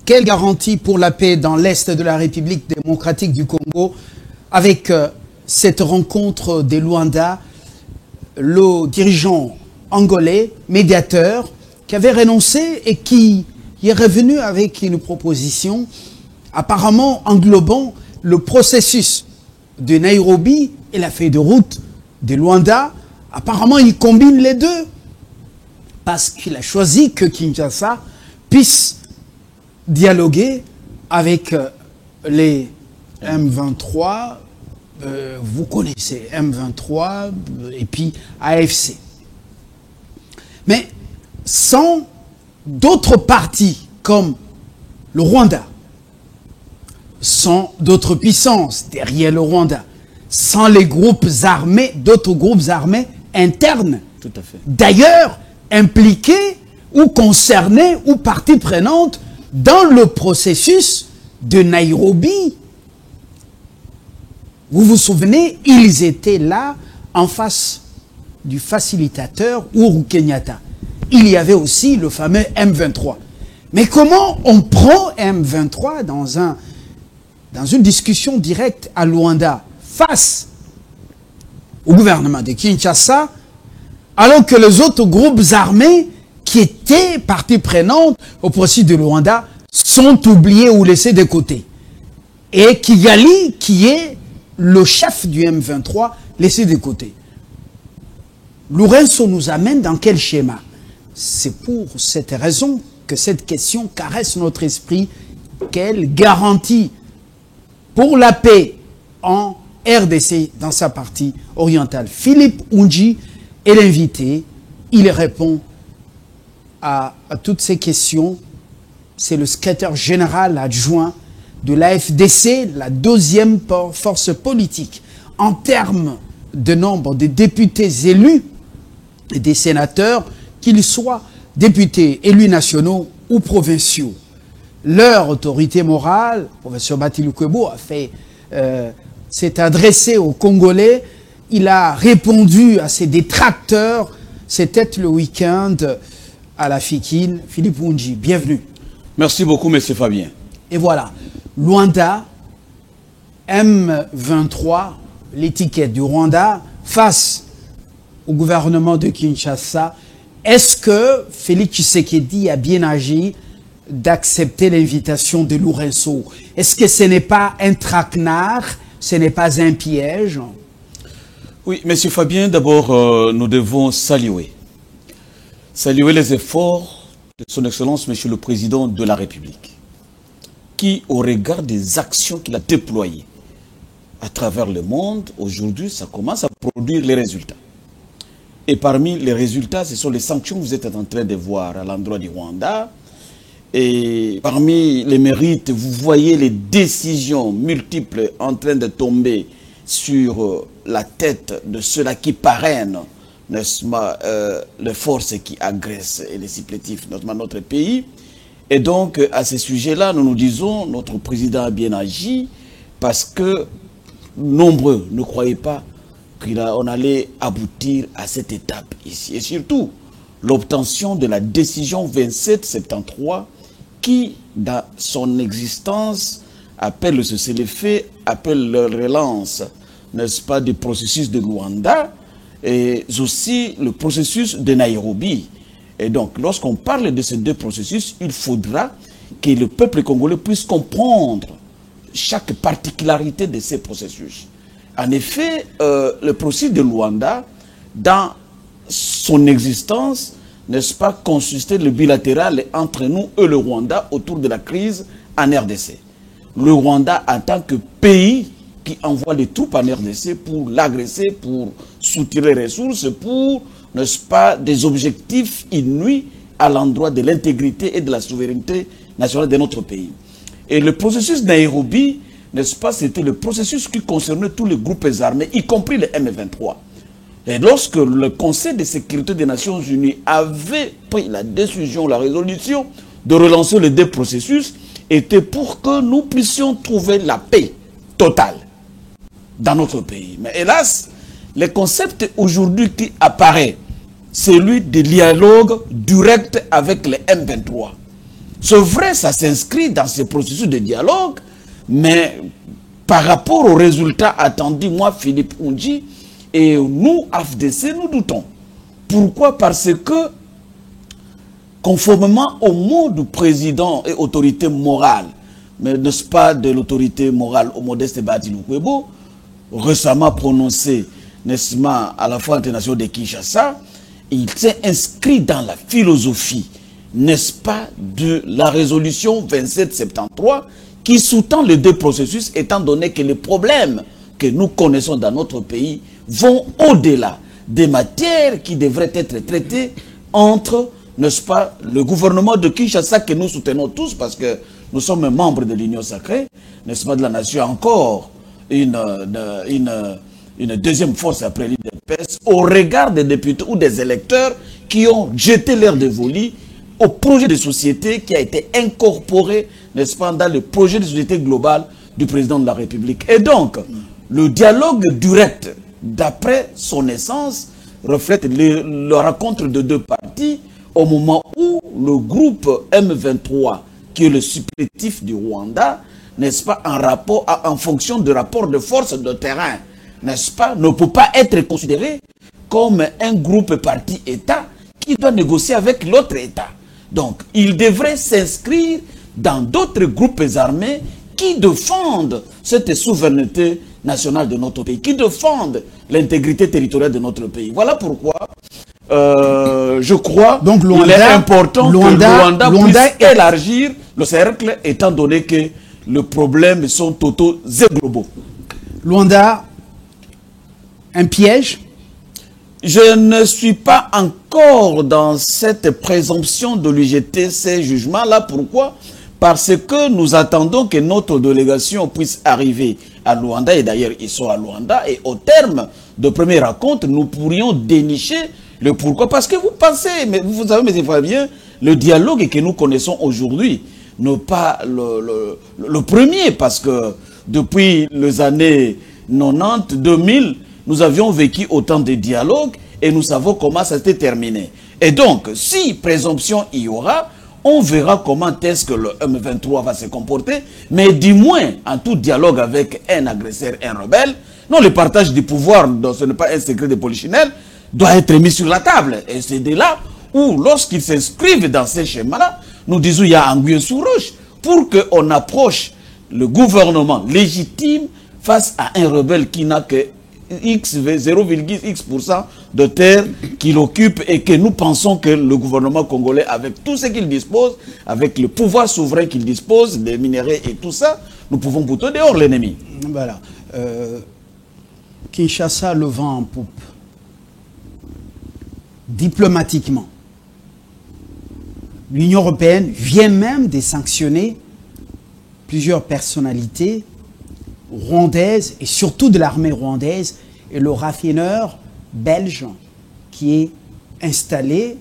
Quelle garantie pour la paix dans l'Est de la République démocratique du Congo avec cette rencontre des Luanda, le dirigeant angolais, médiateur, qui avait renoncé et qui est revenu avec une proposition apparemment englobant le processus de Nairobi et la feuille de route de Luanda. Apparemment, il combine les deux parce qu'il a choisi que Kinshasa puisse dialoguer avec les M23, vous connaissez M23 et puis AFC. Mais sans d'autres partis comme le Rwanda, sans d'autres puissances derrière le Rwanda, sans les groupes armés, d'autres groupes armés internes, tout à fait, d'ailleurs impliqués ou concernés ou partie prenante dans le processus de Nairobi. Vous vous souvenez, ils étaient là en face du facilitateur Uhuru Kenyatta. Il y avait aussi le fameux M23. Mais comment on prend M23 dans une discussion directe à Luanda face au gouvernement de Kinshasa, alors que les autres groupes armés qui étaient partie prenante au processus de Luanda sont oubliés ou laissés de côté. Et Kigali, qui est le chef du M23, laissé de côté. Lourenço nous amène dans quel schéma? C'est pour cette raison que cette question caresse notre esprit. Quelle garantie pour la paix en RDC dans sa partie orientale? Philippe Oundji est l'invité. Il répond à toutes ces questions. C'est le secrétaire général adjoint de l'AFDC, la deuxième force politique en termes de nombre de députés élus et des sénateurs, qu'ils soient députés élus nationaux ou provinciaux. Leur autorité morale, le professeur Batilou Kwebo s'est adressé aux Congolais, il a répondu à ses détracteurs. C'était le week-end à la Fikine. Philippe Oundji, bienvenue. Merci beaucoup, M. Fabien. Et voilà, Luanda, M23, l'étiquette du Rwanda, face au gouvernement de Kinshasa. Est-ce que Félix Tshisekedi a bien agi d'accepter l'invitation de Lourenço? Est-ce que ce n'est pas un traquenard, ce n'est pas un piège? Oui, M. Fabien, d'abord, nous devons saluer les efforts de son Excellence, M. le Président de la République, qui, au regard des actions qu'il a déployées à travers le monde, aujourd'hui, ça commence à produire les résultats. Et parmi les résultats, ce sont les sanctions que vous êtes en train de voir à l'endroit du Rwanda. Et parmi les mérites, vous voyez les décisions multiples en train de tomber sur la tête de ceux-là qui parrainent, n'est-ce pas, les forces qui agressent et les supplétifs, notamment notre pays. Et donc, à ce sujet-là, nous nous disons, notre président a bien agi, parce que nombreux ne croyaient pas qu'on allait aboutir à cette étape ici. Et surtout, l'obtention de la décision 2773, qui, dans son existence, appelle le cessez-le-feu, appelle la relance, n'est-ce pas, du processus de Luanda, et aussi le processus de Nairobi. Et donc, lorsqu'on parle de ces deux processus, il faudra que le peuple congolais puisse comprendre chaque particularité de ces processus. En effet, le processus de Luanda, dans son existence, n'est-ce pas, consistait le bilatéral entre nous et le Rwanda autour de la crise en RDC. Le Rwanda, en tant que pays qui envoie des troupes en RDC pour l'agresser, pour soutirer les ressources, pour, n'est-ce pas, des objectifs inouïs à l'endroit de l'intégrité et de la souveraineté nationale de notre pays. Et le processus Nairobi, n'est-ce pas, c'était le processus qui concernait tous les groupes armés, y compris les M23. Et lorsque le Conseil de sécurité des Nations Unies avait pris la décision, la résolution de relancer les deux processus, était pour que nous puissions trouver la paix totale dans notre pays. Mais hélas, le concept aujourd'hui qui apparaît, celui de dialogue direct avec les M23. C'est vrai, ça s'inscrit dans ce processus de dialogue, mais par rapport aux résultats attendus, moi, Philippe Oundji, et nous, AFDC, nous doutons. Pourquoi? Parce que, conformément au mot du président et autorité morale, mais n'est-ce pas de l'autorité morale au Modeste Bahati Lukwebo, récemment prononcé, n'est-ce pas, à la fois internationale de Kinshasa, il s'est inscrit dans la philosophie, n'est-ce pas, de la résolution 2773 qui sous-tend les deux processus, étant donné que les problèmes que nous connaissons dans notre pays vont au-delà des matières qui devraient être traitées entre, n'est-ce pas, le gouvernement de Kinshasa que nous soutenons tous parce que nous sommes membres de l'Union sacrée, n'est-ce pas, de la nation, encore une deuxième force après l'UDPS, au regard des députés ou des électeurs qui ont jeté l'air de voler au projet de société qui a été incorporé, n'est-ce pas, dans le projet de société globale du président de la République. Et donc, le dialogue direct, d'après son essence, reflète la rencontre de deux partis au moment où le groupe M23, qui est le supplétif du Rwanda, n'est-ce pas, en fonction de rapports de force de terrain, n'est-ce pas, ne peut pas être considéré comme un groupe parti-État qui doit négocier avec l'autre État. Donc, il devrait s'inscrire dans d'autres groupes armés qui défendent cette souveraineté nationale de notre pays, qui défendent l'intégrité territoriale de notre pays. Voilà pourquoi je crois qu'il est important que Luanda puisse élargir le cercle, étant donné que les problèmes sont totaux et globaux. Luanda, un piège? Je ne suis pas encore dans cette présomption de lui jeter ces jugements-là. Pourquoi? Parce que nous attendons que notre délégation puisse arriver à Luanda, et d'ailleurs ils sont à Luanda, et au terme de première rencontre, nous pourrions dénicher le pourquoi. Parce que vous pensez, mais vous savez, mais c'est pas bien, le dialogue que nous connaissons aujourd'hui n'est pas le premier, parce que depuis les années 90, 2000, nous avions vécu autant de dialogues et nous savons comment ça s'est terminé. Et donc, si présomption il y aura, on verra comment est-ce que le M23 va se comporter, mais du moins, en tout dialogue avec un agresseur, un rebelle, non, le partage du pouvoir, donc ce n'est pas un secret de polichinelle, doit être mis sur la table. Et c'est de là où, lorsqu'ils s'inscrivent dans ces schémas-là, nous disons qu'il y a anguille sous roche, pour qu'on approche le gouvernement légitime face à un rebelle qui n'a que 0,x% de terre qu'il occupe, et que nous pensons que le gouvernement congolais, avec tout ce qu'il dispose, avec le pouvoir souverain qu'il dispose, des minéraux et tout ça, nous pouvons bouter dehors l'ennemi. Voilà. Kinshasa le vent en poupe. Diplomatiquement, l'Union européenne vient même de sanctionner plusieurs personnalités rwandaises et surtout de l'armée rwandaise, et le raffineur belge qui est installé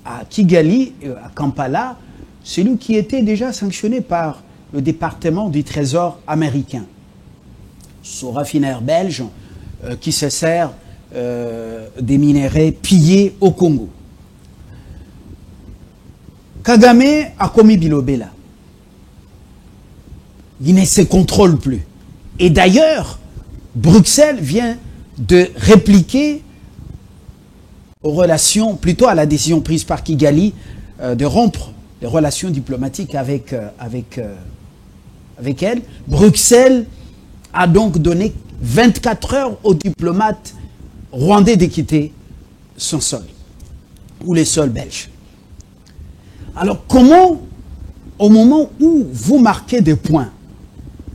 à Kigali, à Kampala, celui qui était déjà sanctionné par le département du Trésor américain. Ce raffineur belge qui se sert des minéraux pillés au Congo. Kagame a commis Bilobela. Il ne se contrôle plus. Et d'ailleurs, Bruxelles vient de répliquer aux relations, plutôt à la décision prise par Kigali, de rompre les relations diplomatiques avec elle. Bruxelles a donc donné 24 heures aux diplomates rwandais de quitter son sol, ou les sols belges. Alors comment, au moment où vous marquez des points,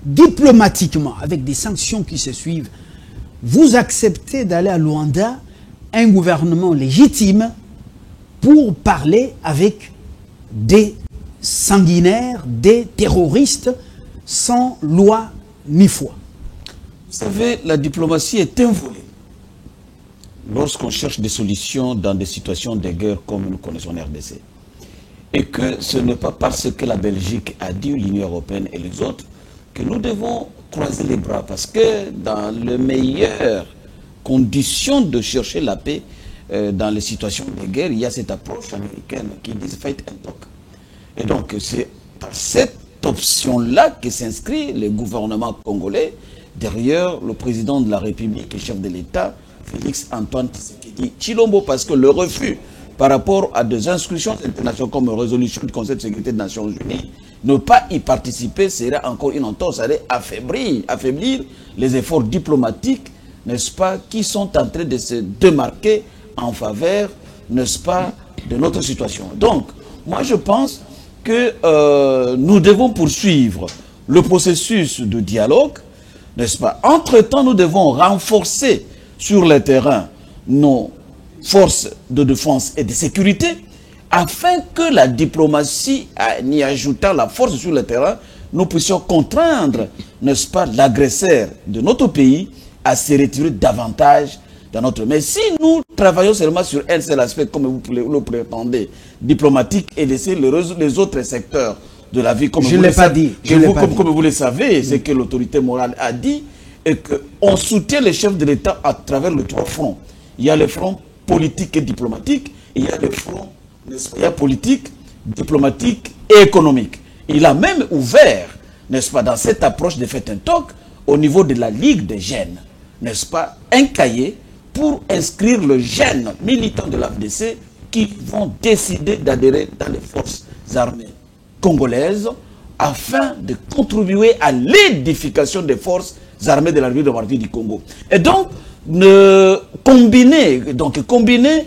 diplomatiquement, avec des sanctions qui se suivent, vous acceptez d'aller à Luanda, un gouvernement légitime, pour parler avec des sanguinaires, des terroristes, sans loi ni foi? Vous savez, la diplomatie est un volet. Lorsqu'on cherche des solutions dans des situations de guerre comme nous connaissons en RDC, et que ce n'est pas parce que la Belgique a dit, l'Union européenne et les autres, que nous devons croiser les bras, parce que dans les meilleures conditions de chercher la paix dans les situations de guerre, il y a cette approche américaine qui dit « fight and talk ». Et donc, c'est par cette option-là que s'inscrit le gouvernement congolais derrière le président de la République et chef de l'État, Félix Antoine Tshisekedi Tshilombo, parce que le refus par rapport à des institutions internationales comme résolution du Conseil de sécurité des Nations Unies, ne pas y participer serait encore une entorse, ça allait affaiblir les efforts diplomatiques, n'est-ce pas, qui sont en train de se démarquer en faveur, n'est-ce pas, de notre situation. Donc, moi je pense que nous devons poursuivre le processus de dialogue, n'est-ce pas. Entre-temps, nous devons renforcer sur le terrain nos forces de défense et de sécurité, afin que la diplomatie, en y ajoutant la force sur le terrain, nous puissions contraindre, n'est-ce pas, l'agresseur de notre pays à se retirer davantage dans notre... Mais si nous travaillons seulement sur un seul aspect, comme vous le prétendez, diplomatique, et laisser les autres secteurs de la vie, comme vous le savez, c'est que l'autorité morale a dit, et qu'on soutient les chefs de l'État à travers les trois fronts. Il y a le front politique et diplomatique, et il y a le front politique, diplomatique et économique. Il a même ouvert, n'est-ce pas, dans cette approche de fait un talk, au niveau de la Ligue des jeunes, n'est-ce pas, un cahier pour inscrire le jeune militant de l'AFDC qui vont décider d'adhérer dans les forces armées congolaises afin de contribuer à l'édification des forces armées de la République démocratique du Congo. Et donc, combiner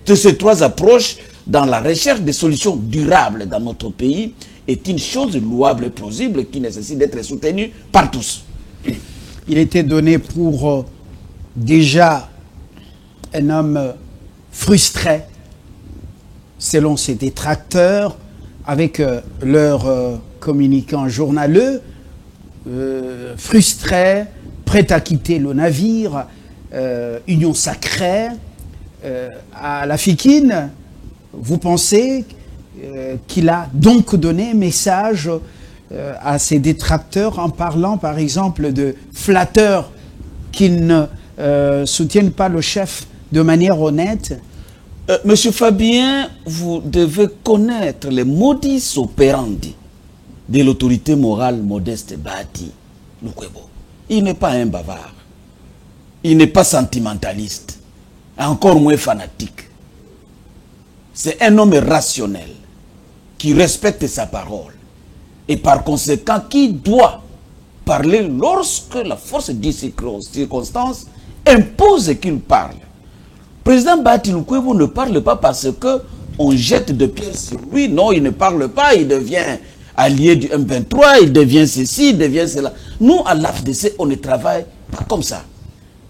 de ces trois approches dans la recherche des solutions durables dans notre pays est une chose louable et plausible qui nécessite d'être soutenue par tous. Il était donné pour déjà un homme frustré, selon ses détracteurs, avec leurs communicants journaleux, frustré, prêt à quitter le navire, union sacrée, à la Fikine. Vous pensez qu'il a donc donné un message à ses détracteurs en parlant par exemple de flatteurs qui ne soutiennent pas le chef de manière honnête? Monsieur Fabien, vous devez connaître les modus operandi de l'autorité morale Modeste Bahati Lukwebo. Il n'est pas un bavard. Il n'est pas sentimentaliste. Encore moins fanatique. C'est un homme rationnel qui respecte sa parole et par conséquent qui doit parler lorsque la force de circonstance impose qu'il parle. Le président Bahati Lukwebo ne parle pas parce qu'on jette de pierres sur lui. Non, il ne parle pas, il devient allié du M23, il devient ceci, il devient cela. Nous, à l'AFDC, on ne travaille pas comme ça.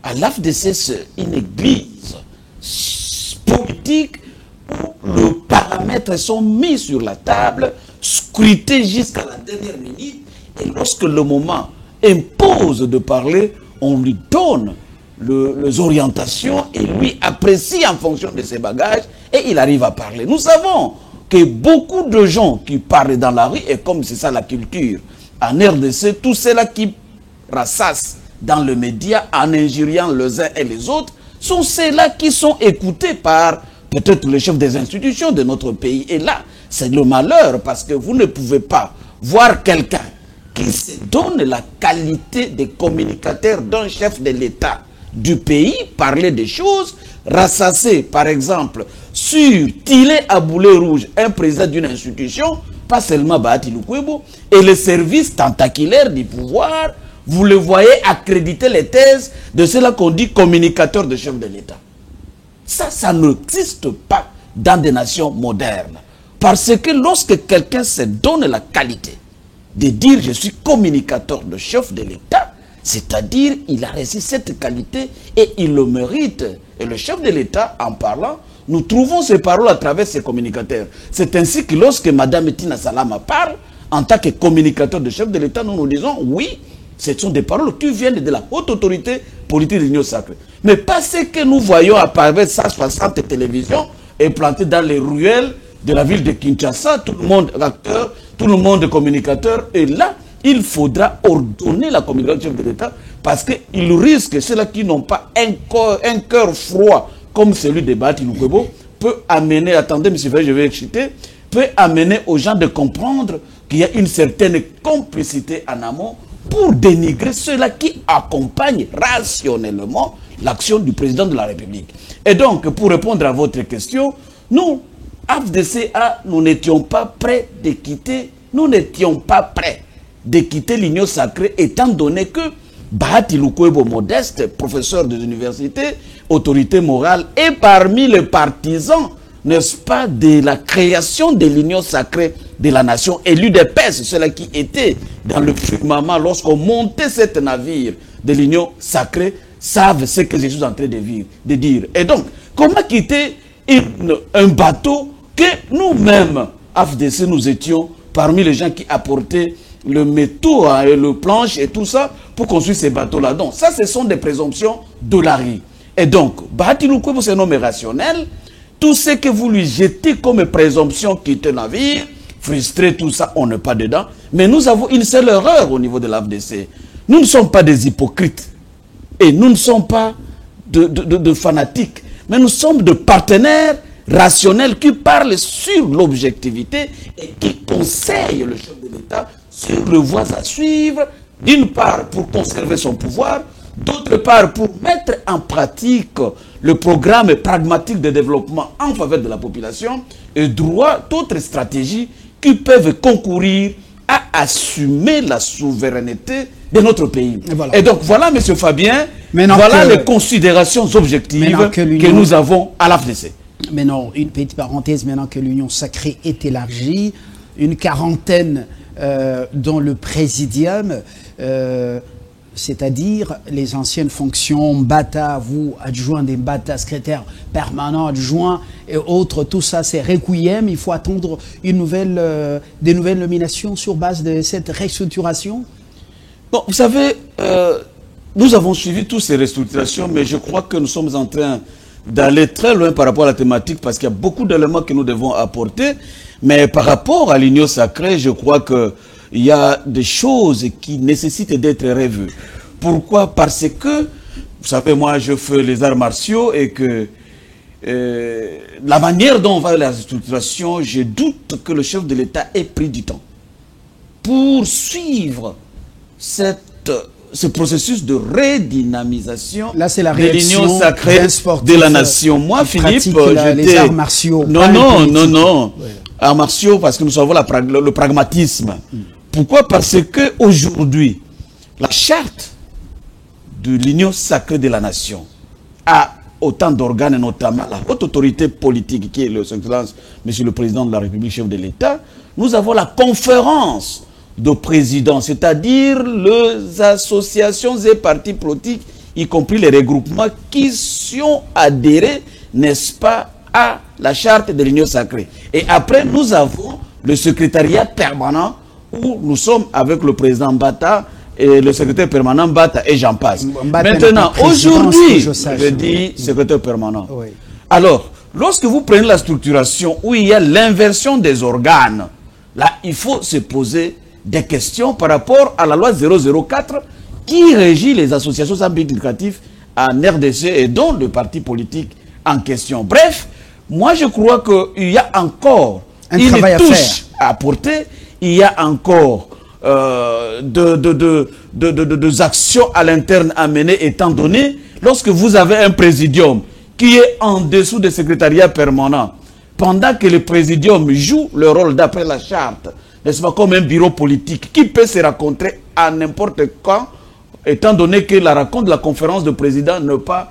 À l'AFDC, c'est une église politique où les paramètres sont mis sur la table, scrutés jusqu'à la dernière minute, et lorsque le moment impose de parler, on lui donne les orientations et lui apprécie en fonction de ses bagages et il arrive à parler. Nous savons que beaucoup de gens qui parlent dans la rue, et comme c'est ça la culture, en RDC, tous ceux-là qui rassassent dans le média en injuriant les uns et les autres, sont ceux-là qui sont écoutés par peut-être le chef des institutions de notre pays. Et là, c'est le malheur parce que vous ne pouvez pas voir quelqu'un qui se donne la qualité de communicateur d'un chef de l'État du pays, parler des choses, rassasser par exemple sur Tilé à boulet rouge, un président d'une institution, pas seulement Bahati Lukwebo, et les services tentaculaires du pouvoir, vous le voyez accréditer les thèses de ceux-là qu'on dit communicateurs de chef de l'État. Ça n'existe pas dans des nations modernes. Parce que lorsque quelqu'un se donne la qualité de dire je suis communicateur de chef de l'État, c'est-à-dire il a reçu cette qualité et il le mérite. Et le chef de l'État, en parlant, nous trouvons ces paroles à travers ses communicateurs. C'est ainsi que lorsque Mme Tina Salama parle, en tant que communicateur de chef de l'État, nous nous disons oui, ce sont des paroles qui viennent de la haute autorité politique de l'Union sacrée. Mais pas ce que nous voyons apparaître 160 télévisions et plantées dans les ruelles de la ville de Kinshasa, tout le monde acteur, tout le monde communicateur. Et là, il faudra ordonner la communication du chef de l'État parce qu'il risque, ceux-là qui n'ont pas un cœur froid comme celui de Bahati Lukwebo, peut amener, attendez, M. Fay, je vais exciter, peut amener aux gens de comprendre qu'il y a une certaine complicité en amont pour dénigrer ceux-là qui accompagnent rationnellement l'action du président de la République. Et donc, pour répondre à votre question, nous, AFDCA, nous n'étions pas prêts de quitter, l'Union sacrée, étant donné que Bahati Lukwebo Modeste, professeur de l'université, autorité morale, est parmi les partisans, n'est-ce pas, de la création de l'Union sacrée de la nation. Et l'UDPS, ceux-là qui étaient dans le firmament lorsqu'on montait cet navire de l'Union sacrée, savent ce que je suis en train de dire. Et donc, comment quitter un bateau que nous-mêmes, AFDC, nous étions parmi les gens qui apportaient le métaux et le planche et tout ça pour construire ces bateaux-là. Donc, ça, ce sont des présomptions dollariques. Et donc, Bahati Lukwebo, c'est un homme rationnel. Tout ce que vous lui jetez comme présomption quitter le navire, frustré, tout ça, on n'est pas dedans. Mais nous avons une seule erreur au niveau de l'AFDC. Nous ne sommes pas des hypocrites. Et nous ne sommes pas de fanatiques. Mais nous sommes de partenaires rationnels qui parlent sur l'objectivité et qui conseillent le chef de l'État sur le voie à suivre, d'une part pour conserver son pouvoir, d'autre part pour mettre en pratique le programme pragmatique de développement en faveur de la population et droit d'autres stratégies qui peuvent concourir à assumer la souveraineté de notre pays. Et donc voilà, M. Fabien, voilà les considérations objectives que nous avons à l'AFDC. Maintenant, une petite parenthèse, maintenant que l'Union sacrée est élargie, une quarantaine dans le présidium, c'est-à-dire les anciennes fonctions, Mbata, vous, adjoint des Mbata, secrétaire permanent, adjoint et autres, tout ça c'est requiem. Il faut attendre des nouvelles nominations sur base de cette restructuration. Bon, vous savez, nous avons suivi toutes ces restructurations, mais je crois que nous sommes en train d'aller très loin par rapport à la thématique parce qu'il y a beaucoup d'éléments que nous devons apporter. Mais par rapport à l'Union sacrée, je crois que il y a des choses qui nécessitent d'être revues. Pourquoi? Parce que, vous savez, moi, je fais les arts martiaux et que la manière dont on va à la structuration, je doute que le chef de l'État ait pris du temps pour suivre ce processus de redynamisation de l'Union sacrée de la nation. Moi, Philippe, j'étais... Les arts martiaux. Non. Ouais. Arts martiaux, parce que nous savons le pragmatisme. Pourquoi? Parce que aujourd'hui, la charte de l'Union sacrée de la nation a autant d'organes, notamment la haute autorité politique qui est le Excellence, Monsieur le Président de la République, chef de l'État. Nous avons la conférence de présidents, c'est-à-dire les associations et partis politiques, y compris les regroupements qui sont adhérés, n'est-ce pas, à la charte de l'Union sacrée. Et après, nous avons le secrétariat permanent où nous sommes avec le président Mbata et le secrétaire permanent Mbata et j'en passe. Maintenant, aujourd'hui, je dis secrétaire permanent. Oui. Alors, lorsque vous prenez la structuration où il y a l'inversion des organes, là, il faut se poser des questions par rapport à la loi 004 qui régit les associations sans but lucratif en RDC et dont le parti politique en question. Bref, moi je crois qu'il y a encore une touche à apporter, il y a encore des actions à l'interne à mener étant donné, lorsque vous avez un présidium qui est en dessous des secrétariats permanents, pendant que le présidium joue le rôle d'après la charte, n'est-ce pas, comme un bureau politique qui peut se rencontrer à n'importe quand, étant donné que la rencontre de la conférence de président ne pas,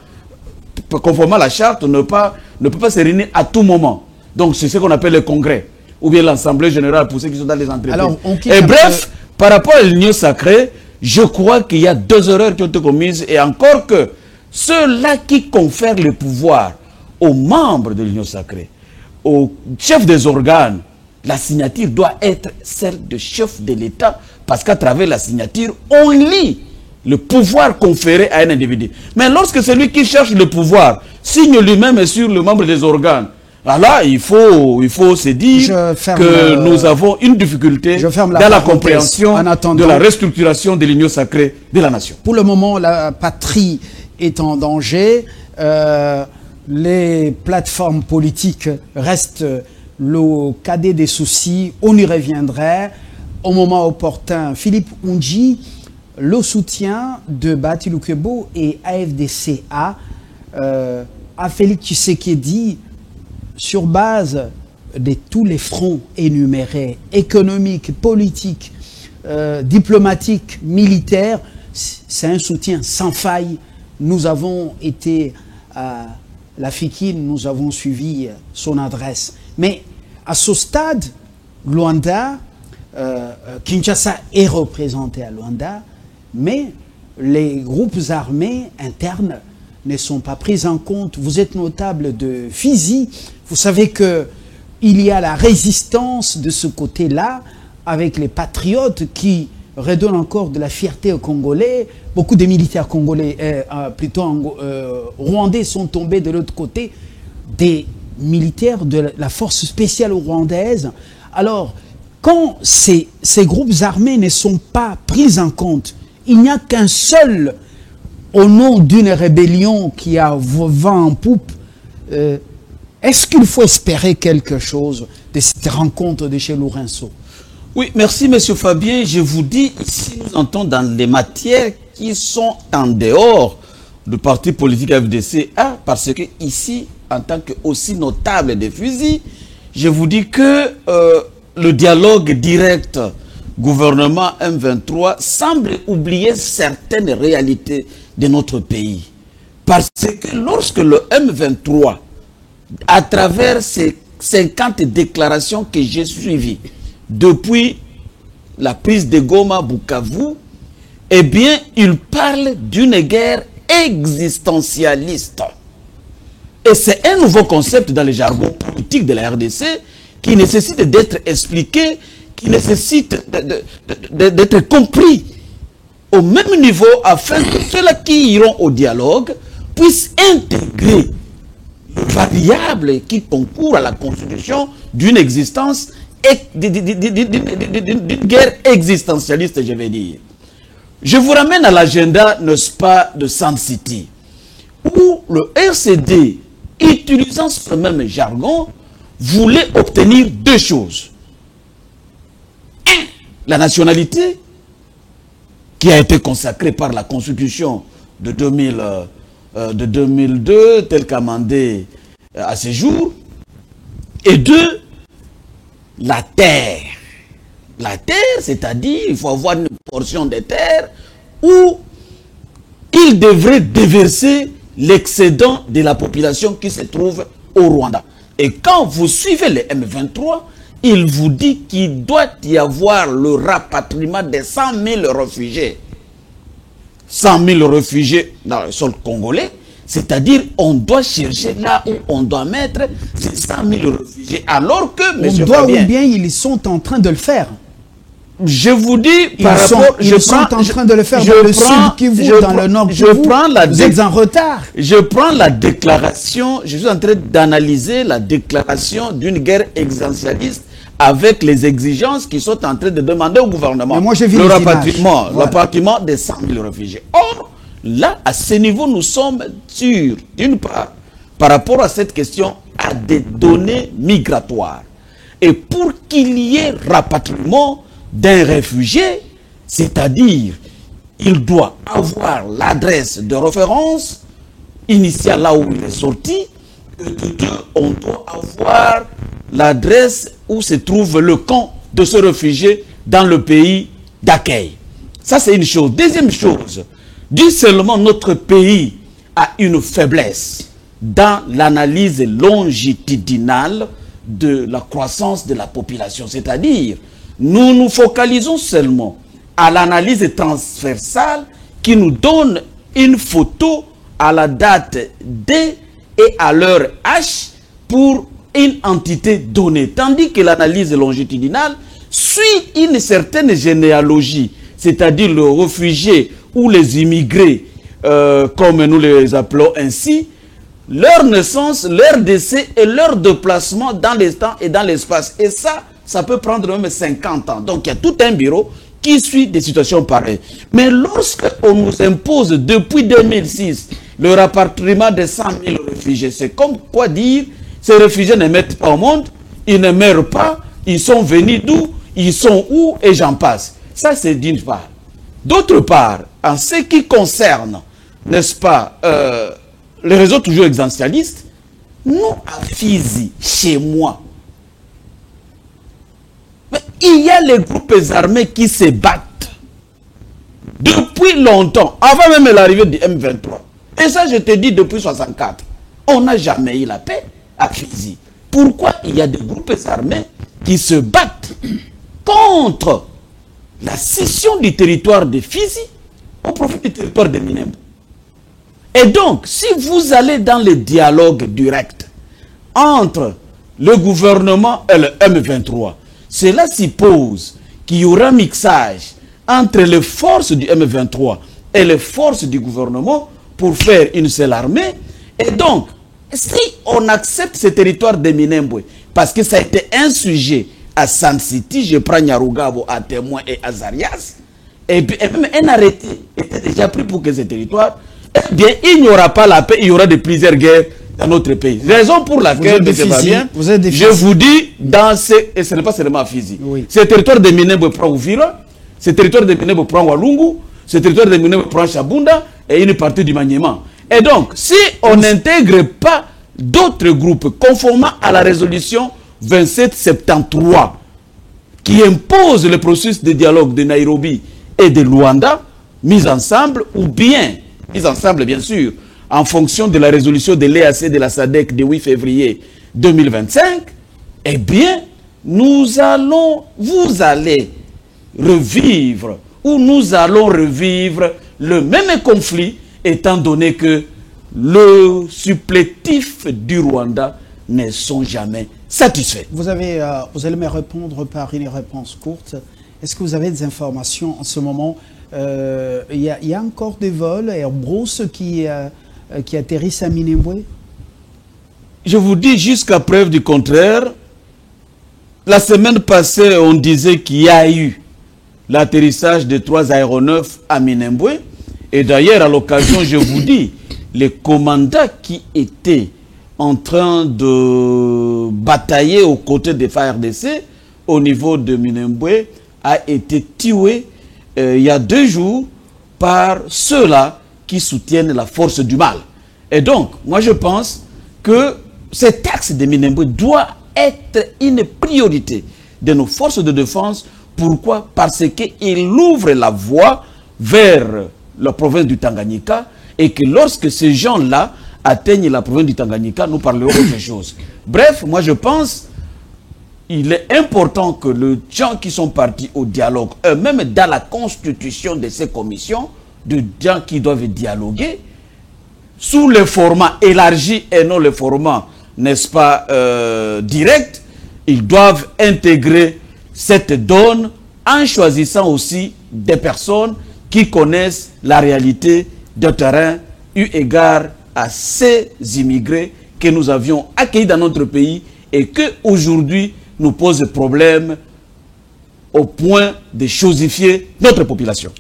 conformément à la charte, ne peut pas se réunir à tout moment. Donc c'est ce qu'on appelle le congrès, ou bien l'assemblée générale pour ceux qui sont dans les entreprises. Alors, et bref, par rapport à l'Union sacrée, je crois qu'il y a deux erreurs qui ont été commises, et encore que ceux-là qui confèrent le pouvoir aux membres de l'Union sacrée, aux chefs des organes, la signature doit être celle de chef de l'État, parce qu'à travers la signature, on lie le pouvoir conféré à un individu. Mais lorsque celui qui cherche le pouvoir signe lui-même sur le membre des organes, là, il faut se dire que nous avons une difficulté dans la compréhension de la restructuration de l'Union sacrée de la nation. Pour le moment, la patrie est en danger. Les plateformes politiques restent le cadet des soucis, on y reviendrait au moment opportun. Philippe Oundji, le soutien de Bahati Lukwebo et AFDCA à Félix Tshisekedi sur base de tous les fronts énumérés, économiques, politiques, diplomatiques, militaires, c'est un soutien sans faille. Nous avons été à la FICIN, nous avons suivi son adresse. Mais à ce stade, Luanda, Kinshasa est représenté à Luanda, mais les groupes armés internes ne sont pas pris en compte. Vous êtes notable de Fizi, vous savez que il y a la résistance de ce côté-là avec les patriotes qui redonnent encore de la fierté aux Congolais. Beaucoup de militaires congolais, rwandais sont tombés de l'autre côté, des militaires de la force spéciale rwandaise. Alors, quand ces groupes armés ne sont pas pris en compte, il n'y a qu'un seul, au nom d'une rébellion qui a vent en poupe, est-ce qu'il faut espérer quelque chose de cette rencontre de chez Lourenço? Oui, merci Monsieur Fabien. Je vous dis, ici nous entrons dans les matières qui sont en dehors du parti politique FDCA, parce que ici, en tant que aussi notable des fusils, je vous dis que le dialogue direct gouvernement M23 semble oublier certaines réalités de notre pays. Parce que lorsque le M23, à travers ces 50 déclarations que j'ai suivies depuis la prise de Goma, Bukavu, eh bien, il parle d'une guerre existentialiste. Et c'est un nouveau concept dans le jargon politique de la RDC qui nécessite d'être expliqué, qui nécessite d'être compris au même niveau afin que ceux-là qui iront au dialogue puissent intégrer les variables qui concourent à la constitution d'une existence d'une guerre existentialiste, je vais dire. Je vous ramène à l'agenda, n'est-ce pas, de Sun City, où le RCD, utilisant ce même jargon, voulait obtenir deux choses. Un, la nationalité, qui a été consacrée par la Constitution de 2002, telle qu'amendée à ce jour. Et deux, la terre. La terre, c'est-à-dire, il faut avoir une portion de terre où il devrait déverser l'excédent de la population qui se trouve au Rwanda. Et quand vous suivez les M23, il vous dit qu'il doit y avoir le rapatriement de 100 000 réfugiés. 100 000 réfugiés dans le sol congolais, c'est-à-dire on doit chercher là où on doit mettre ces 100 000 réfugiés. Alors que, on doit Fabien, ou bien ils sont en train de le faire. Je vous dis, ils sont en train de le faire dans le sud Kivu, dans le nord Kivu. Vous êtes en retard. Je prends la déclaration, je suis en train d'analyser la déclaration d'une guerre existentialiste avec les exigences qui sont en train de demander au gouvernement. Mais moi, j'ai vu le rapatriement des 100 000 réfugiés. Or, là, à ce niveau, nous sommes sûrs, d'une part, par rapport à cette question, à des données migratoires. Et pour qu'il y ait rapatriement d'un réfugié, c'est-à-dire, il doit avoir l'adresse de référence initiale là où il est sorti, et de deux, on doit avoir l'adresse où se trouve le camp de ce réfugié dans le pays d'accueil. Ça, c'est une chose. Deuxième chose, dit seulement notre pays a une faiblesse dans l'analyse longitudinale de la croissance de la population. C'est-à-dire, nous nous focalisons seulement à l'analyse transversale qui nous donne une photo à la date D et à l'heure H pour une entité donnée. Tandis que l'analyse longitudinale suit une certaine généalogie, c'est-à-dire le réfugié ou les immigrés, comme nous les appelons ainsi, leur naissance, leur décès et leur déplacement dans les temps et dans l'espace. Et ça peut prendre même 50 ans. Donc il y a tout un bureau qui suit des situations pareilles. Mais lorsqu'on nous impose depuis 2006 le rapatriement de 100 000 réfugiés, c'est comme quoi dire, ces réfugiés ne mettent pas au monde, ils ne meurent pas, ils sont venus d'où, ils sont où, et j'en passe. Ça, c'est d'une part. D'autre part, en ce qui concerne, n'est-ce pas, les réseaux toujours existentialistes, nous, à Fizi, chez moi, mais il y a les groupes armés qui se battent depuis longtemps, avant même l'arrivée du M23. Et ça, je te dis depuis 1964. On n'a jamais eu la paix à Fizi. Pourquoi il y a des groupes armés qui se battent contre la scission du territoire de Fizi au profit du territoire de Minembwe? Et donc, si vous allez dans le dialogue direct entre le gouvernement et le M23, cela suppose qu'il y aura mixage entre les forces du M23 et les forces du gouvernement pour faire une seule armée. Et donc, si on accepte ce territoire de Minembwe, parce que ça a été un sujet à San City, je prends Nyarugabo à témoin et Azarias, et même un arrêté était déjà pris pour que ce territoire, eh bien, il n'y aura pas la paix, il y aura de plusieurs guerres dans notre pays. Raison pour laquelle, je vous dis, et ce n'est pas seulement à Fizi, oui. Ce territoire de Minembwe prend Ouvira, ce territoire de Minembwe prend Walungu, ce territoire de Minembwe prend Chabunda et une partie du Maniema. Et donc, si on n'intègre pas d'autres groupes conformément à la résolution 2773 qui impose le processus de dialogue de Nairobi et de Luanda, mis ensemble, ou bien, mis ensemble bien sûr, en fonction de la résolution de l'EAC de la SADC du 8 février 2025, eh bien, vous allez revivre, ou nous allons revivre le même conflit, étant donné que le supplétif du Rwanda ne sont jamais satisfaits. Vous allez me répondre par une réponse courte. Est-ce que vous avez des informations en ce moment? Il y a encore des vols Airbus qui atterrissent à Minembwe? Je vous dis jusqu'à preuve du contraire. La semaine passée, on disait qu'il y a eu l'atterrissage de 3 aéronefs à Minembwe. Et d'ailleurs, à l'occasion, je vous dis, les commandants qui étaient en train de batailler aux côtés des FARDC au niveau de Minembwe a été tué il y a 2 jours par ceux-là qui soutiennent la force du mal. Et donc, moi je pense que cet axe de Minembwe doit être une priorité de nos forces de défense. Pourquoi? Parce qu'il ouvre la voie vers la province du Tanganyika et que lorsque ces gens-là atteignent la province du Tanganyika, nous parlerons autre chose. Bref, moi je pense qu'il est important que les gens qui sont partis au dialogue, même dans la constitution de ces commissions, de gens qui doivent dialoguer, sous le format élargi et non le format, n'est-ce pas, direct, ils doivent intégrer cette donne en choisissant aussi des personnes qui connaissent la réalité de terrain eu égard à ces immigrés que nous avions accueillis dans notre pays et que aujourd'hui nous posent problème au point de chosifier notre population.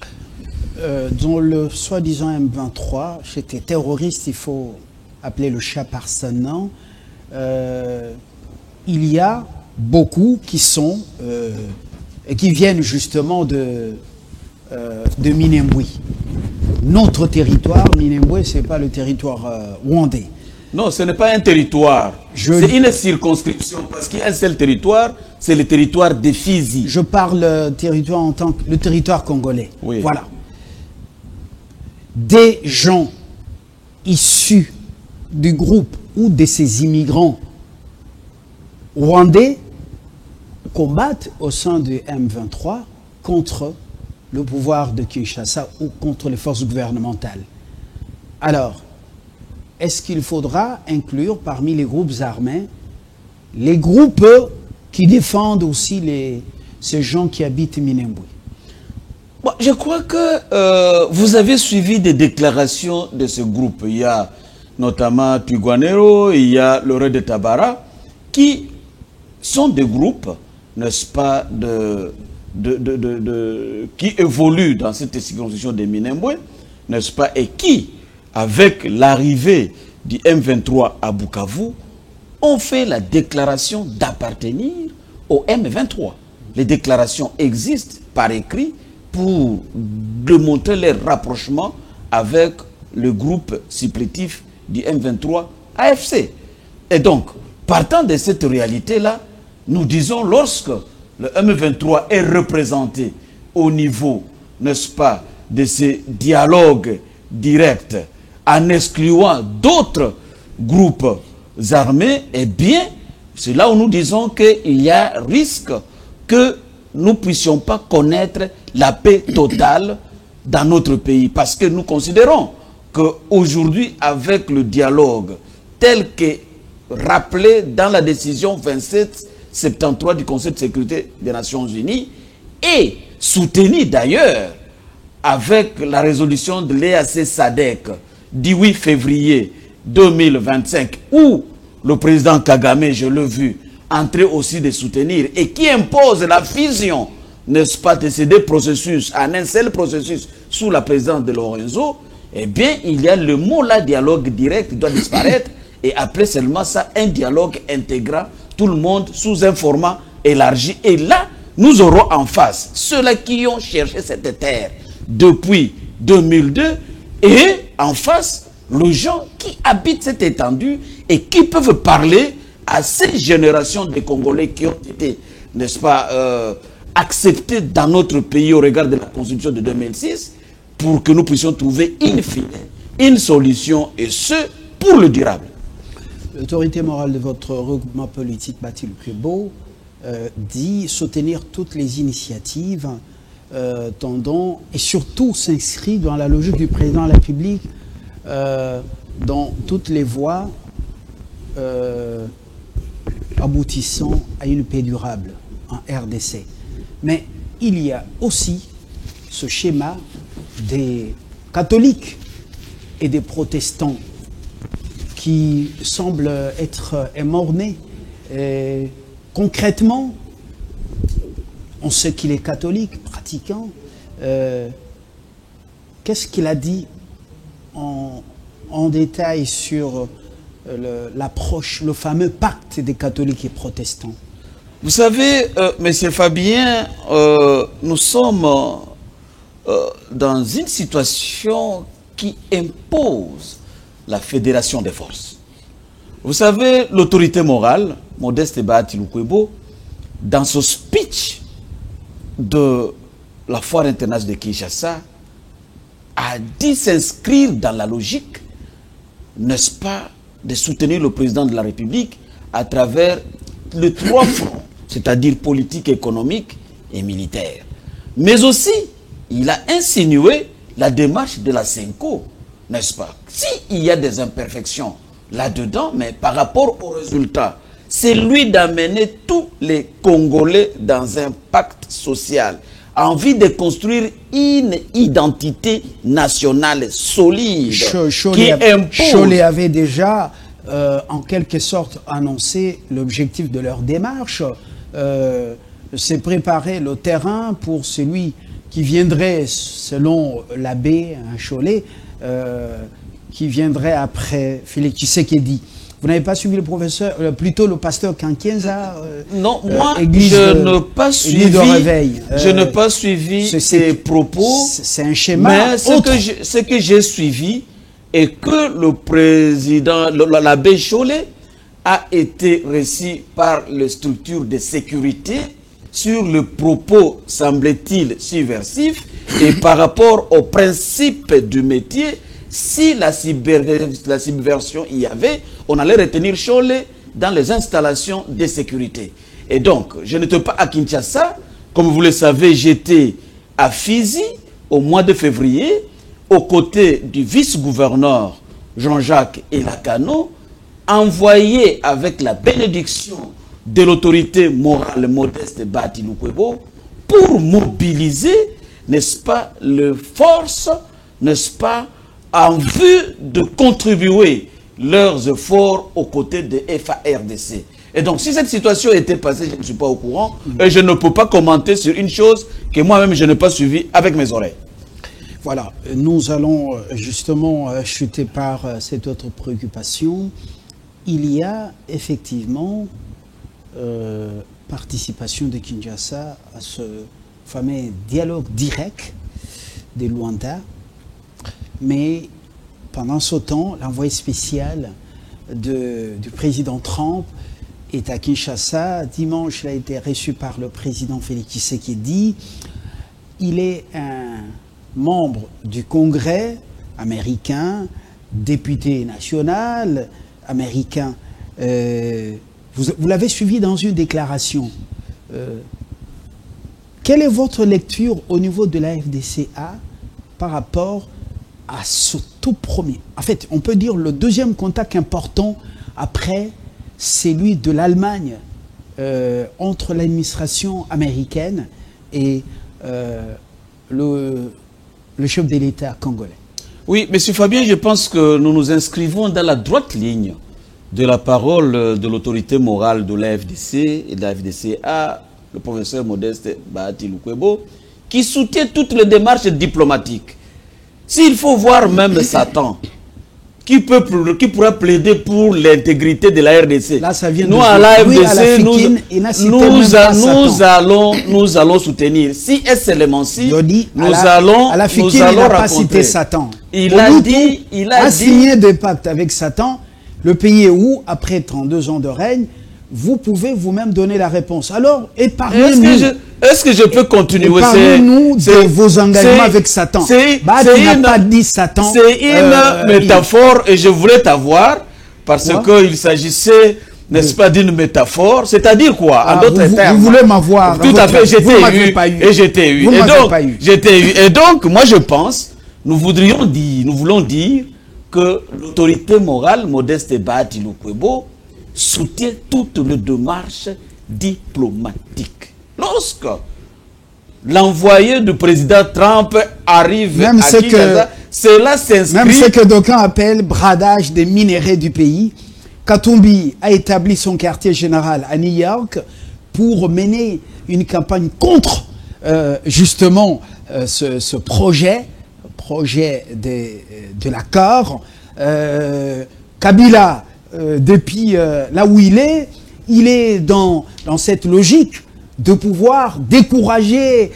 Dans le soi-disant M23, j'étais terroriste, il faut appeler le chat par son nom. Il y a beaucoup qui sont et qui viennent justement de Minembwe. Notre territoire, Minembwe, ce n'est pas le territoire rwandais. Non, ce n'est pas un territoire. C'est une circonscription parce qu'il y a un seul territoire, c'est le territoire de Fizi. Je parle territoire en tant que le territoire congolais. Oui. Voilà. Des gens issus du groupe ou de ces immigrants rwandais combattent au sein du M23 contre le pouvoir de Kinshasa ou contre les forces gouvernementales. Alors, est-ce qu'il faudra inclure parmi les groupes armés les groupes qui défendent aussi ces gens qui habitent Minembwe? Bon, je crois que vous avez suivi des déclarations de ce groupe. Il y a notamment Tuguanero, il y a le de Tabara, qui sont des groupes, n'est-ce pas, qui évoluent dans cette circonscription de Minembwe, n'est-ce pas, et qui, avec l'arrivée du M23 à Bukavu, ont fait la déclaration d'appartenir au M23. Les déclarations existent par écrit pour démontrer leur rapprochement avec le groupe supplétif du M23 AFC. Et donc, partant de cette réalité-là, nous disons, lorsque le M23 est représenté au niveau, n'est-ce pas, de ces dialogues directs, en excluant d'autres groupes armés, eh bien, c'est là où nous disons qu'il y a risque que nous ne puissions pas connaître la paix totale dans notre pays. Parce que nous considérons qu'aujourd'hui, avec le dialogue tel que rappelé dans la décision 2773 du Conseil de sécurité des Nations Unies et soutenu d'ailleurs avec la résolution de l'EAC SADC du 8 février 2025 où le président Kagame, je l'ai vu, entrer aussi de soutenir et qui impose la fusion, n'est-ce pas, de ces deux processus en un seul processus sous la présidence de Lorenzo, eh bien, il y a le mot là, dialogue direct, qui doit disparaître et appeler seulement ça un dialogue intégrant tout le monde sous un format élargi. Et là, nous aurons en face ceux-là qui ont cherché cette terre depuis 2002 et en face les gens qui habitent cette étendue et qui peuvent parler à ces générations de Congolais qui ont été, n'est-ce pas, acceptés dans notre pays au regard de la Constitution de 2006 pour que nous puissions trouver in fine une solution et ce, pour le durable. L'autorité morale de votre regroupement politique, Bathilde Kouébo, dit soutenir toutes les initiatives tendant et surtout s'inscrit dans la logique du président de la République dans toutes les voies aboutissant à une paix durable en RDC. Mais il y a aussi ce schéma des catholiques et des protestants qui semble être émorné. Concrètement, on sait qu'il est catholique, pratiquant. Qu'est-ce qu'il a dit en détail sur l'approche, le fameux pacte des catholiques et protestants? Vous savez, Monsieur Fabien, nous sommes dans une situation qui impose la fédération des forces. Vous savez, l'autorité morale, Modeste Bathilde Kouébo, dans ce speech de la foire internationale de Kinshasa, a dit s'inscrire dans la logique, n'est-ce pas, de soutenir le président de la République à travers les trois fronts, c'est-à-dire politique, économique et militaire. Mais aussi, il a insinué la démarche de la CENCO, n'est-ce pas? S'il y a des imperfections là-dedans, mais par rapport au résultat, c'est lui d'amener tous les Congolais dans un pacte social, envie de construire une identité nationale solide qui impose. Cholet avait déjà, en quelque sorte, annoncé l'objectif de leur démarche. C'est préparer le terrain pour celui qui viendrait, selon l'abbé Cholet, qui viendrait après Félix Tshisekedi. Vous n'avez pas suivi le professeur, plutôt le pasteur Kankienza? Non, moi, je n'ai pas suivi. Je n'ai pas suivi ses propos. C'est un schéma. Mais ce que j'ai suivi est que le président, l'abbé Cholet, a été reçu par les structures de sécurité sur le propos, semble-t-il, subversif et par rapport au principe du métier. Si la subversion y avait, on allait retenir Cholet dans les installations de sécurité. Et donc, je n'étais pas à Kinshasa. Comme vous le savez, j'étais à Fizi au mois de février, aux côtés du vice-gouverneur Jean-Jacques Elakano, envoyé avec la bénédiction de l'autorité morale Modeste Bathilde Kouébo pour mobiliser, n'est-ce pas, les forces, n'est-ce pas, en vue de contribuer leurs efforts aux côtés de FARDC. Et donc, si cette situation était passée, je ne suis pas au courant, et je ne peux pas commenter sur une chose que moi-même je n'ai pas suivie avec mes oreilles. Voilà, nous allons justement chuter par cette autre préoccupation. il y a effectivement participation de Kinshasa à ce fameux dialogue direct de Luanda, mais pendant ce temps, l'envoyé spécial du président Trump est à Kinshasa. Dimanche, il a été reçu par le président Félix Tshisekedi. Il est un membre du Congrès américain, député national américain. Vous l'avez suivi dans une déclaration. Quelle est votre lecture au niveau de la FDCA par rapport à ce tout premier? En fait, on peut dire le deuxième contact important après celui de l'Allemagne entre l'administration américaine et le chef de l'État congolais. Oui, M. Fabien, je pense que nous nous inscrivons dans la droite ligne de la parole de l'autorité morale de la FDC et de la FDCA, le professeur Modeste Bahati Lukwebo, qui soutient toutes les démarches diplomatiques. S'il faut voir même Satan, qui pourra plaider pour l'intégrité de la RDC. Là, ça vient nous, à la RDC, nous allons soutenir. Si est seulement si, nous allons raconter Satan. Il a signé des pactes avec Satan. Le pays est où, après 32 ans de règne, vous pouvez vous-même donner la réponse. Alors, épargnez-nous. Est-ce que je peux continuer? Épargnez-nous de vos engagements avec Satan. Il n'a pas dit Satan. C'est une métaphore et je voulais t'avoir parce qu'il s'agissait, n'est-ce pas, d'une métaphore. C'est-à-dire quoi? En d'autres termes. Vous voulez m'avoir. Tout à fait, j'étais eu. Et donc, moi je pense, nous voulons dire que l'autorité morale, Modeste Bahati Lukwebo, soutient toutes les démarches diplomatiques. Lorsque l'envoyé du président Trump arrive même à Kinshasa, cela s'inscrit... Même ce que d'aucuns appellent bradage des minéraux du pays, Katumbi a établi son quartier général à New York pour mener une campagne contre justement ce projet de l'accord. Kabila, depuis là où il est dans cette logique de pouvoir décourager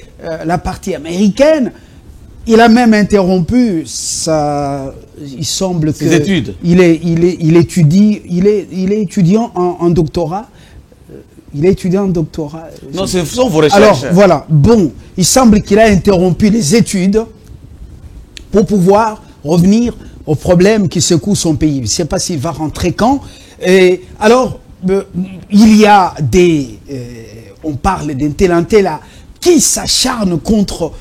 la partie américaine. Il a même interrompu ça. Il semble que ses études. Il est étudiant en doctorat. Il est étudiant en doctorat. Non, ce sont vos recherches. Alors voilà. Bon, il semble qu'il a interrompu les études pour pouvoir revenir aux problèmes qui secouent son pays. Je ne sais pas s'il va rentrer quand. Et alors, il y a des... on parle d'un tel un tel là qui s'acharne contre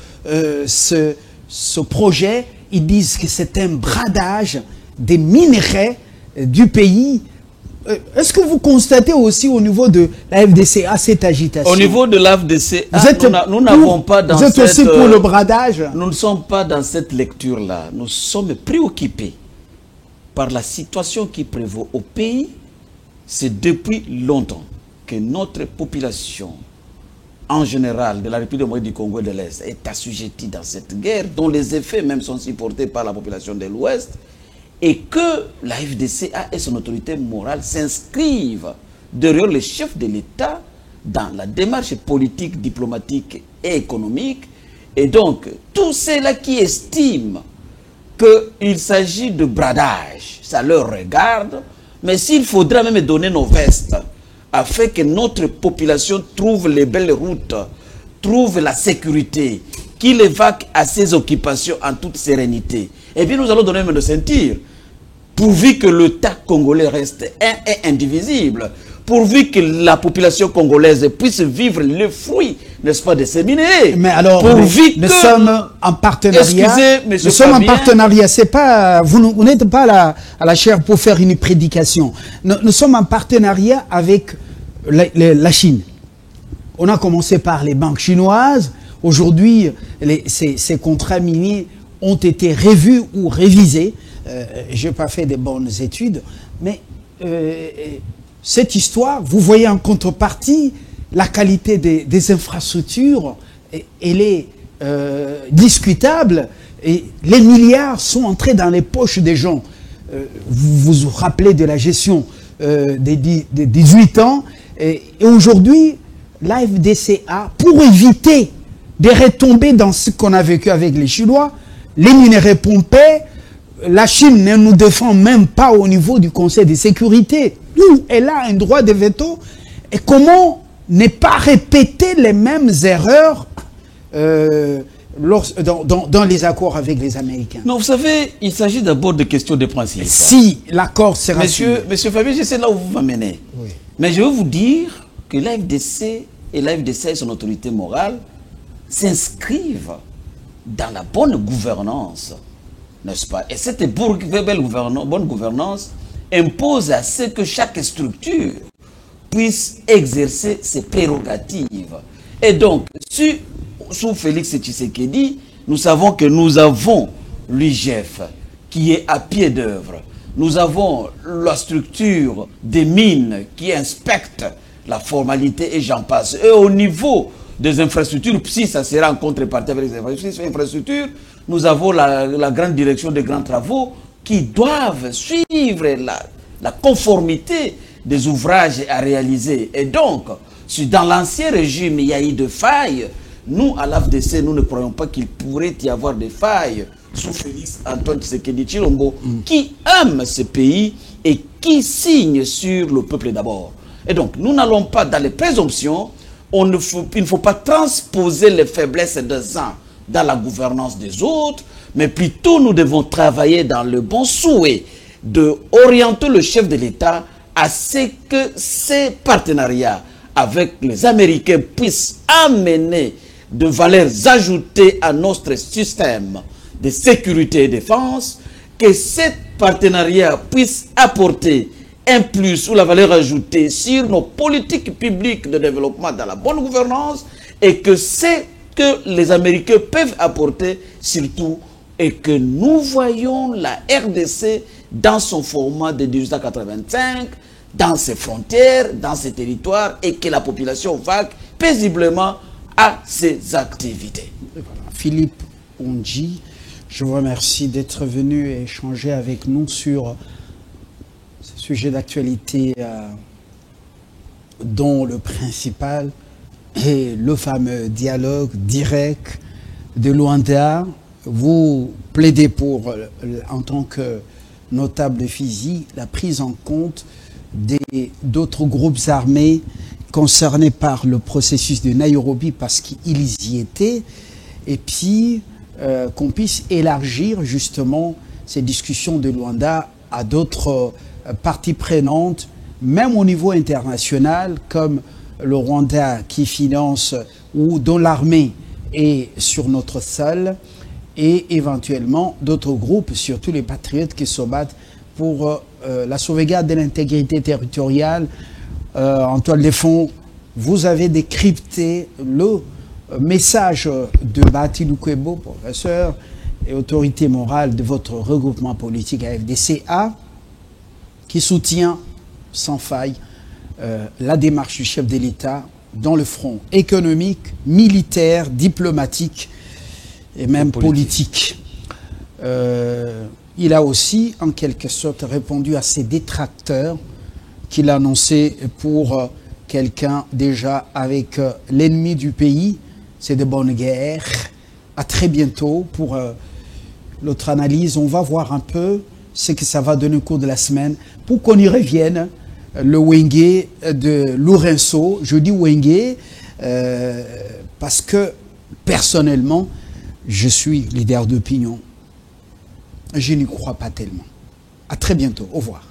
ce projet. Ils disent que c'est un bradage des minéraux du pays. Est-ce que vous constatez aussi au niveau de la FDCA cette agitation? Au niveau de la FDCA, nous n'avons pas dans cette... Vous êtes aussi pour le bradage? Nous ne sommes pas dans cette lecture-là. Nous sommes préoccupés par la situation qui prévaut au pays. C'est depuis longtemps que notre population, en général, de la République démocratique du Congo de l'Est, est assujettie dans cette guerre, dont les effets même sont supportés par la population de l'Ouest, et que la FDCA et son autorité morale s'inscrivent derrière le chef de l'État dans la démarche politique, diplomatique et économique. Et donc, tous ceux-là qui estiment qu'il s'agit de bradage, ça leur regarde, mais s'il faudra même donner nos vestes afin que notre population trouve les belles routes, trouve la sécurité, qu'il évaque à ses occupations en toute sérénité, et bien nous allons donner même le sentir, pourvu que l'État congolais reste un et indivisible, pourvu que la population congolaise puisse vivre le fruit, n'est-ce pas, de ces minéraux. Mais alors, nous sommes en partenariat. Nous sommes en partenariat. C'est pas, vous n'êtes pas à la chaire pour faire une prédication. Nous sommes en partenariat avec la Chine. On a commencé par les banques chinoises. Aujourd'hui, ces contrats miniers ont été revus ou révisés. Je n'ai pas fait de bonnes études, mais cette histoire, vous voyez en contrepartie, la qualité des infrastructures, elle est discutable, et les milliards sont entrés dans les poches des gens. Vous vous rappelez de la gestion des 18 ans. Et aujourd'hui, l'AFDCA, pour éviter de retomber dans ce qu'on a vécu avec les Chinois, les minéraux pompés, la Chine ne nous défend même pas au niveau du Conseil de sécurité, où elle a un droit de veto. Et comment ne pas répéter les mêmes erreurs dans les accords avec les Américains? Non, vous savez, il s'agit d'abord de questions de principe. Si l'accord sera... Monsieur Fabien, je sais là où vous m'amenez. Oui. Mais je veux vous dire que l'AFDC et l'AFDC et son autorité morale s'inscrivent dans la bonne gouvernance, n'est-ce pas? Et cette bonne gouvernance impose à ce que chaque structure puisse exercer ses prérogatives. Et donc, sous Félix Tshisekedi, nous savons que nous avons l'IGF qui est à pied d'œuvre. Nous avons la structure des mines qui inspecte la formalité et j'en passe. Et au niveau des infrastructures, si ça sera en contrepartie avec les infrastructures, nous avons la grande direction des grands travaux qui doivent suivre la conformité des ouvrages à réaliser. Et donc, si dans l'ancien régime, il y a eu des failles, nous, à l'AFDC, nous ne croyons pas qu'il pourrait y avoir des failles sous Félix Antoine Tshisekedi Tshilombo, qui aime ce pays et qui signe sur le peuple d'abord. Et donc, nous n'allons pas dans les présomptions. Il ne faut pas transposer les faiblesses des uns dans la gouvernance des autres, mais plutôt nous devons travailler dans le bon souhait d'orienter le chef de l'État à ce que ces partenariats avec les Américains puissent amener de valeurs ajoutées à notre système de sécurité et défense, que ces partenariats puissent apporter un plus ou la valeur ajoutée sur nos politiques publiques de développement dans la bonne gouvernance, et que c'est que les Américains peuvent apporter surtout, et que nous voyons la RDC dans son format de 1885, dans ses frontières, dans ses territoires, et que la population vague paisiblement à ses activités. Voilà. Philippe Ondji, je vous remercie d'être venu échanger avec nous sur ce sujet d'actualité dont le principal est le fameux dialogue direct de Luanda. Vous plaidez pour, en tant que notable de Fizi, la prise en compte d'autres groupes armés concernés par le processus de Nairobi parce qu'ils y étaient, et puis qu'on puisse élargir justement ces discussions de Luanda à d'autres parties prenantes, même au niveau international, comme le Rwanda qui finance ou dont l'armée est sur notre sol, et éventuellement d'autres groupes, surtout les patriotes qui se battent pour la sauvegarde de l'intégrité territoriale. Antoine Lefond, vous avez décrypté le message de Bahati Lukwebo, professeur et autorité morale de votre regroupement politique AFDCA, qui soutient sans faille la démarche du chef de l'État dans le front économique, militaire, diplomatique et même politique. Il a aussi, en quelque sorte, répondu à ses détracteurs qu'il a annoncé pour quelqu'un déjà avec l'ennemi du pays. C'est de bonne guerre. À très bientôt pour l'autre analyse. On va voir un peu ce que ça va donner au cours de la semaine pour qu'on y revienne. Le Wenge de Lourenço, je dis Wenge parce que personnellement, je suis leader d'opinion. Je n'y crois pas tellement. À très bientôt. Au revoir.